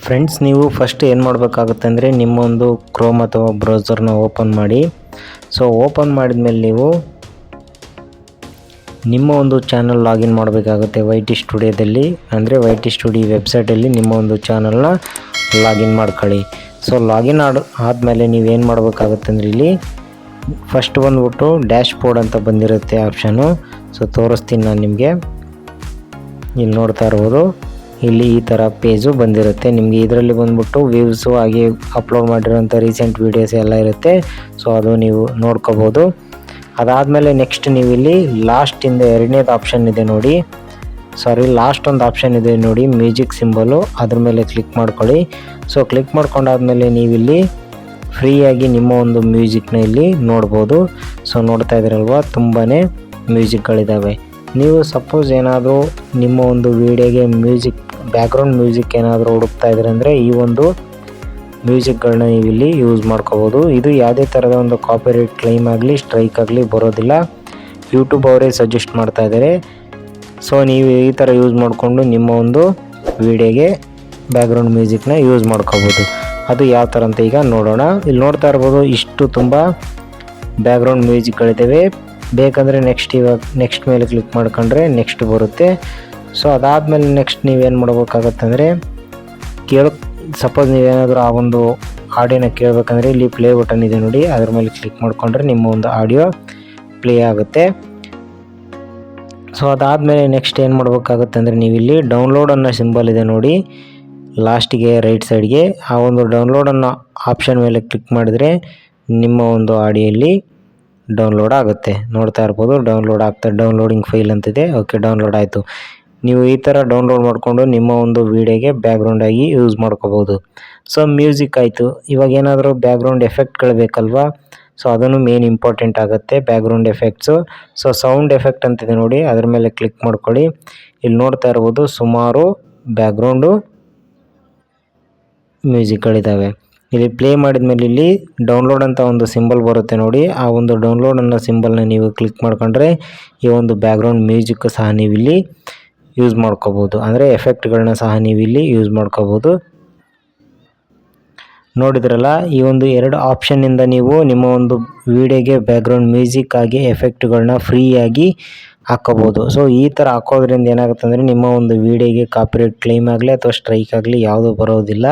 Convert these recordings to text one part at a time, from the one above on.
Friends, ನೀವು first ಏನು ಮಾಡಬೇಕಾಗುತ್ತೆ ಅಂದರೆ ನಿಮ್ಮೊಂದು ಕ್ರೋಮ್ ಅಥವಾ ಬ್ರೌಸರ್ನ ಓಪನ್ ಮಾಡಿ. ಸೊ ಓಪನ್ ಮಾಡಿದ್ಮೇಲೆ ನೀವು ನಿಮ್ಮ ಒಂದು ಚಾನಲ್ ಲಾಗಿನ್ ಮಾಡಬೇಕಾಗುತ್ತೆ YT ಸ್ಟುಡಿಯೋದಲ್ಲಿ. ಅಂದರೆ YT ಸ್ಟುಡಿಯೋ ವೆಬ್ಸೈಟಲ್ಲಿ ನಿಮ್ಮ ಒಂದು ಚಾನಲ್ನ ಲಾಗಿನ್ ಮಾಡ್ಕೊಳ್ಳಿ. ಸೊ ಲಾಗಿನ್ ಆದಮೇಲೆ ನೀವೇನು ಮಾಡಬೇಕಾಗುತ್ತೆ ಅಂದರೆ ಇಲ್ಲಿ ಫಸ್ಟ್ ಬಂದ್ಬಿಟ್ಟು ಡ್ಯಾಶ್ ಬೋರ್ಡ್ ಅಂತ ಬಂದಿರುತ್ತೆ ಆಪ್ಷನು. ಸೊ ತೋರಿಸ್ತೀನಿ ನಾನು ನಿಮಗೆ. ಇಲ್ಲಿ ನೋಡ್ತಾ ಇರ್ಬೋದು, ಇಲ್ಲಿ ಈ ಥರ ಪೇಜು ಬಂದಿರುತ್ತೆ ನಿಮಗೆ. ಇದರಲ್ಲಿ ಬಂದ್ಬಿಟ್ಟು ವ್ಯೂಸು ಹಾಗೆ ಅಪ್ಲೋಡ್ ಮಾಡಿರೋಂಥ ರೀಸೆಂಟ್ ವೀಡಿಯೋಸ್ ಎಲ್ಲ ಇರುತ್ತೆ. ಸೊ ಅದು ನೀವು ನೋಡ್ಕೋಬೋದು. ಅದಾದಮೇಲೆ ನೆಕ್ಸ್ಟ್ ನೀವು ಇಲ್ಲಿ ಲಾಸ್ಟಿಂದ ಎರಡನೇದು ಆಪ್ಷನ್ ಇದೆ ನೋಡಿ, ಲಾಸ್ಟ್ ಒಂದು ಆಪ್ಷನ್ ಇದೆ ನೋಡಿ, ಮ್ಯೂಸಿಕ್ ಸಿಂಬಲು, ಅದ್ರ ಮೇಲೆ ಕ್ಲಿಕ್ ಮಾಡ್ಕೊಳ್ಳಿ. ಸೊ ಕ್ಲಿಕ್ ಮಾಡ್ಕೊಂಡಾದ್ಮೇಲೆ ನೀವಿಲ್ಲಿ ಫ್ರೀಯಾಗಿ ನಿಮ್ಮ ಒಂದು ಮ್ಯೂಸಿಕ್ನ ಇಲ್ಲಿ ನೋಡ್ಬೋದು. ಸೊ ನೋಡ್ತಾ ಇದ್ದೀರಲ್ವ, ತುಂಬಾ ಮ್ಯೂಸಿಕ್ಗಳಿದ್ದಾವೆ. ನೀವು ಸಪೋಸ್ ಏನಾದರೂ ನಿಮ್ಮ ಒಂದು ವೀಡಿಯೋಗೆ ಬ್ಯಾಕ್ಗ್ರೌಂಡ್ ಮ್ಯೂಸಿಕ್ ಏನಾದರೂ ಹುಡುಕ್ತಾ ಇದ್ರೆ ಅಂದರೆ ಈ ಒಂದು ಮ್ಯೂಸಿಕ್ಗಳನ್ನ ನೀವು ಇಲ್ಲಿ ಯೂಸ್ ಮಾಡ್ಕೋಬೋದು. ಇದು ಯಾವುದೇ ಥರದ ಒಂದು ಕಾಪಿರೈಟ್ ಕ್ಲೈಮ್ ಆಗಲಿ ಸ್ಟ್ರೈಕ್ ಆಗಲಿ ಬರೋದಿಲ್ಲ. ಯೂಟ್ಯೂಬ್ ಅವರೇ ಸಜೆಸ್ಟ್ ಮಾಡ್ತಾ ಇದ್ದಾರೆ. ಸೊ ನೀವು ಈ ಥರ ಯೂಸ್ ಮಾಡಿಕೊಂಡು ನಿಮ್ಮ ಒಂದು ವೀಡಿಯೋಗೆ ಬ್ಯಾಕ್ಗ್ರೌಂಡ್ ಮ್ಯೂಸಿಕ್ನ ಯೂಸ್ ಮಾಡ್ಕೋಬೋದು. ಅದು ಯಾವ ಥರ ಅಂತ ಈಗ ನೋಡೋಣ. ಇಲ್ಲಿ ನೋಡ್ತಾ ಇರ್ಬೋದು, ಇಷ್ಟು ತುಂಬ ಬ್ಯಾಕ್ಗ್ರೌಂಡ್ ಮ್ಯೂಸಿಕ್ಗಳಿದ್ದಾವೆ. ಬೇಕಂದರೆ ನೆಕ್ಸ್ಟ್ ಮೇಲೆ ಕ್ಲಿಕ್ ಮಾಡ್ಕೊಂಡ್ರೆ ನೆಕ್ಸ್ಟ್ ಬರುತ್ತೆ. ಸೊ ಅದಾದಮೇಲೆ ನೆಕ್ಸ್ಟ್ ನೀವೇನು ಮಾಡ್ಬೇಕಾಗತ್ತೆ ಅಂದರೆ ಸಪೋಸ್ ನೀವೇನಾದರೂ ಆ ಒಂದು ಆಡಿಯೋನ ಕೇಳಬೇಕಂದ್ರೆ ಇಲ್ಲಿ ಪ್ಲೇ ಬಟನ್ ಇದೆ ನೋಡಿ, ಅದ್ರ ಮೇಲೆ ಕ್ಲಿಕ್ ಮಾಡಿಕೊಂಡ್ರೆ ನಿಮ್ಮ ಒಂದು ಆಡಿಯೋ ಪ್ಲೇ ಆಗುತ್ತೆ. ಸೊ ಅದಾದಮೇಲೆ ನೆಕ್ಸ್ಟ್ ಏನು ಮಾಡಬೇಕಾಗುತ್ತೆ ಅಂದರೆ ನೀವಿಲ್ಲಿ ಡೌನ್ಲೋಡ್ ಅನ್ನೋ ಸಿಂಬಲ್ ಇದೆ ನೋಡಿ ಲಾಸ್ಟಿಗೆ ರೈಟ್ ಸೈಡ್ಗೆ, ಆ ಒಂದು ಡೌನ್ಲೋಡ್ ಅನ್ನೋ ಆಪ್ಷನ್ ಮೇಲೆ ಕ್ಲಿಕ್ ಮಾಡಿದರೆ ನಿಮ್ಮ ಒಂದು ಆಡಿಯೋಲ್ಲಿ ಡೌನ್ಲೋಡ್ ಆಗುತ್ತೆ. ನೋಡ್ತಾ ಇರ್ಬೋದು, ಡೌನ್ಲೋಡಿಂಗ್ ಫೈಲ್ ಅಂತಿದೆ. ಓಕೆ, ಡೌನ್ಲೋಡ್ ಆಯಿತು. ನೀವು ಈ ಥರ ಡೌನ್ಲೋಡ್ ಮಾಡಿಕೊಂಡು ನಿಮ್ಮ ಒಂದು ವೀಡಿಯೋಗೆ ಬ್ಯಾಕ್ಗ್ರೌಂಡಾಗಿ ಯೂಸ್ ಮಾಡ್ಕೋಬೋದು. ಸೊ ಮ್ಯೂಸಿಕ್ ಆಯಿತು. ಇವಾಗ ಏನಾದರೂ ಬ್ಯಾಕ್ಗ್ರೌಂಡ್ ಎಫೆಕ್ಟ್ಗಳು ಬೇಕಲ್ವಾ, ಸೊ ಅದನ್ನು ಮೇನ್ ಇಂಪಾರ್ಟೆಂಟ್ ಆಗುತ್ತೆ background effects. So sound effect ಅಂತಿದೆ ನೋಡಿ, ಅದ್ರ ಮೇಲೆ ಕ್ಲಿಕ್ ಮಾಡ್ಕೊಳ್ಳಿ. ಇಲ್ಲಿ ನೋಡ್ತಾ ಇರ್ಬೋದು, ಸುಮಾರು ಬ್ಯಾಕ್ಗ್ರೌಂಡು ಮ್ಯೂಸಿಕ್ಗಳಿದ್ದಾವೆ. ಇಲ್ಲಿ ಪ್ಲೇ ಮಾಡಿದ್ಮೇಲೆ ಇಲ್ಲಿ ಡೌನ್ಲೋಡ್ ಅಂತ ಒಂದು ಸಿಂಬಲ್ ಬರುತ್ತೆ ನೋಡಿ, ಆ ಒಂದು ಡೌನ್ಲೋಡ್ ಅನ್ನೋ ಸಿಂಬಲ್ನ ನೀವು ಕ್ಲಿಕ್ ಮಾಡ್ಕೊಂಡ್ರೆ ಈ ಒಂದು ಬ್ಯಾಕ್ಗ್ರೌಂಡ್ ಮ್ಯೂಸಿಕ್ ಸಹ ನೀವಿಲ್ಲಿ ಯೂಸ್ ಮಾಡ್ಕೋಬೋದು. ಅಂದರೆ ಎಫೆಕ್ಟ್ಗಳನ್ನ ಸಹ ನೀವಿಲ್ಲಿ ಯೂಸ್ ಮಾಡ್ಕೋಬೋದು. ನೋಡಿದ್ರಲ್ಲ, ಈ ಒಂದು ಎರಡು ಆಪ್ಷನ್ನಿಂದ ನೀವು ನಿಮ್ಮ ಒಂದು ವೀಡಿಯೋಗೆ ಬ್ಯಾಕ್ಗ್ರೌಂಡ್ ಮ್ಯೂಸಿಕ್ ಆಗಿ ಎಫೆಕ್ಟ್ಗಳನ್ನ ಫ್ರೀಯಾಗಿ ಹಾಕ್ಕೋಬೋದು. ಸೊ ಈ ಥರ ಹಾಕೋದ್ರಿಂದ ಏನಾಗುತ್ತೆ ಅಂದರೆ ನಿಮ್ಮ ಒಂದು ವೀಡಿಯೋಗೆ ಕಾಪಿರೈಟ್ ಕ್ಲೈಮ್ ಆಗಲಿ ಅಥವಾ ಸ್ಟ್ರೈಕ್ ಆಗಲಿ ಯಾವುದೂ ಬರೋದಿಲ್ಲ.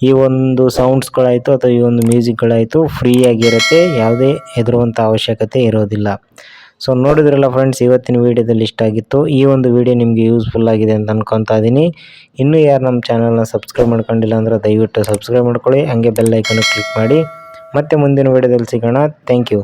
ಈ ಒಂದು ಸೌಂಡ್ಸ್ಗಳಾಯಿತು ಅಥವಾ ಈ ಒಂದು ಮ್ಯೂಸಿಕ್ಗಳಾಯಿತು ಫ್ರೀಯಾಗಿರುತ್ತೆ, ಯಾವುದೇ ಹೆದರುವಂಥ ಅವಶ್ಯಕತೆ ಇರೋದಿಲ್ಲ. ಸೊ ನೋಡಿದ್ರಲ್ಲ ಫ್ರೆಂಡ್ಸ್, ಇವತ್ತಿನ ವೀಡಿಯೋದಲ್ಲಿ ಇಷ್ಟ ಆಗಿತ್ತು. ಈ ಒಂದು ವೀಡಿಯೋ ನಿಮಗೆ ಯೂಸ್ಫುಲ್ ಆಗಿದೆ ಅಂತ ಅನ್ಕೊತಾ ಇದ್ದೀನಿ. ಇನ್ನೂ ಯಾರು ನಮ್ಮ ಚಾನಲ್ನ ಸಬ್ಸ್ಕ್ರೈಬ್ ಮಾಡ್ಕೊಂಡಿಲ್ಲ ಅಂದರೆ ದಯವಿಟ್ಟು ಸಬ್ಸ್ಕ್ರೈಬ್ ಮಾಡ್ಕೊಳ್ಳಿ, ಹಾಗೆ ಬೆಲ್ ಐಕನ್ನು ಕ್ಲಿಕ್ ಮಾಡಿ. ಮತ್ತೆ ಮುಂದಿನ ವೀಡಿಯೋದಲ್ಲಿ ಸಿಗೋಣ. Thank you.